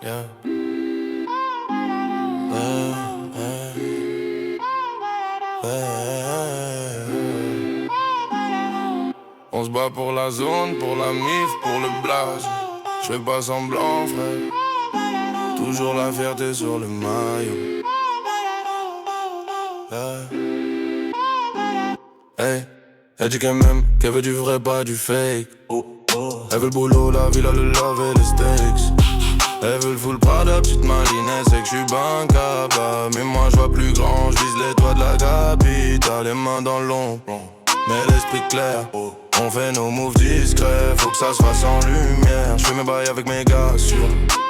yeah. On se bat pour la zone, pour la mif, pour le blaze. J'fais pas semblant, frère. Toujours la fierté sur le maillot. Hey, elle dit qu'elle m'aime, qu'elle veut du vrai, pas du fake. Elle veut le boulot, la villa, le love et les steaks. Elle veut le full Prada, petite maline, elle sait que j'suis bancable. Mais moi j'vois plus grand, j'vise les toits de la capitale. Les mains dans l'ombre, mais l'esprit clair. On fait nos moves discrets, faut que ça se fasse en lumière. J'fais mes bails avec mes gars sur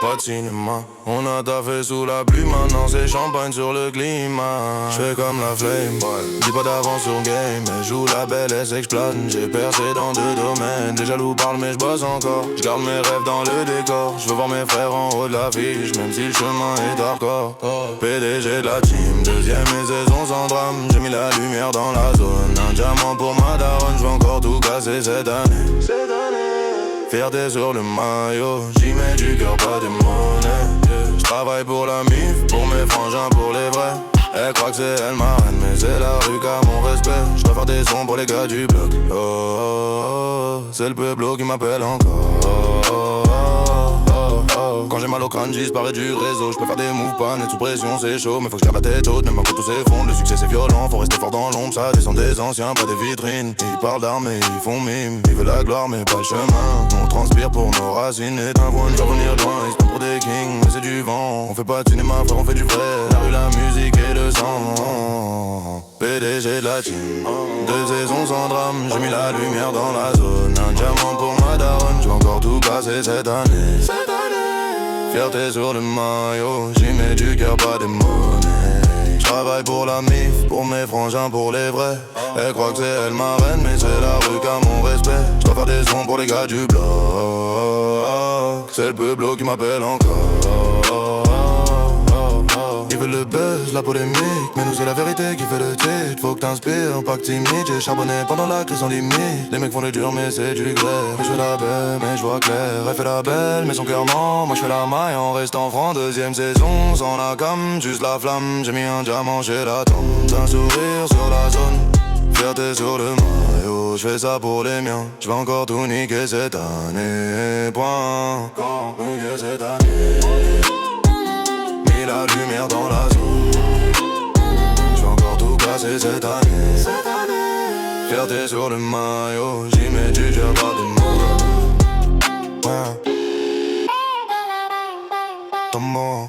pas de cinéma. On a taffé sous la pluie, maintenant c'est champagne sur le climat. J'fais comme la flame, dis pas d'avance sur game. Mais joue la belle, elle s'explose. J'ai percé dans 2 domaines. Les jaloux parlent mais j'bosse encore. J'garde mes rêves dans le décor. J'veux voir mes frères en haut de l'affiche, même si le chemin est hardcore. PDG de la team, deuxième et saison sans drame. J'ai mis la lumière dans la zone. Un diamant pour ma daronne, j'veux encore tout casser cette année. Fierté sur le maillot, j'y mets du cœur, pas de monnaie. J'travaille pour la mif, pour mes frangins, pour les vrais. Elle croit que c'est elle ma reine, mais c'est la rue qu'a mon respect. J'dois faire des sons pour les gars du bloc. Oh, oh, oh, c'est le Pueblo qui m'appelle encore. Oh, oh, oh, oh. Quand j'ai mal au crâne, j'disparais du réseau. J'peux faire des moves, pas net sous pression, c'est chaud. Mais faut que j'garde la tête haute, même quand tout s'effondre. Le succès c'est violent, faut rester fort dans l'ombre. Ça descend des anciens, pas des vitrines. Ils parlent d'armes et ils font mime. Ils veulent la gloire mais pas le chemin. On transpire pour nos racines et d'un point de venir loin. Ils se prennent pour des kings, mais c'est du vent. On fait pas de cinéma, frère, on fait du vrai. La rue, la musique et le sang. PDG de la team, 2 saisons sans drame. J'ai mis la lumière dans la zone. Un diamant pour ma daronne, j'vais encore tout casser cette année. Fierté sur le maillot, j'y mets du cœur, pas des monnaies. J'travaille pour la mif, pour mes frangins, pour les vrais. Elle croit que c'est elle ma reine, mais c'est la rue qu'a mon respect. J'dois faire des sons pour les gars du bloc. C'est le Pueblo qui m'appelle encore. Ils veulent le buzz, la polémique, mais nous c'est la vérité qui fait le titre. Faut que t'inspires, pas que timide. J'ai charbonné pendant la crise sans limite. Les mecs font le dur mais c'est du gré. Je fais la belle mais je vois clair. Elle fait la belle mais son cœur ment. Moi je fais la maille en restant franc. 2e saison sans la cam, juste la flamme. J'ai mis un diamant chez la tente. Un sourire sur la zone, fierté sur le maillot. Je fais ça pour les miens. Je vais encore tout niquer cette année. Point. Encore niquer cette année. Mis la lumière dans la zone. Je vais encore tout casser cette année. Fierté sur le maillot. J'y mets du cœur, pas de mots. Ouais. Ton mot.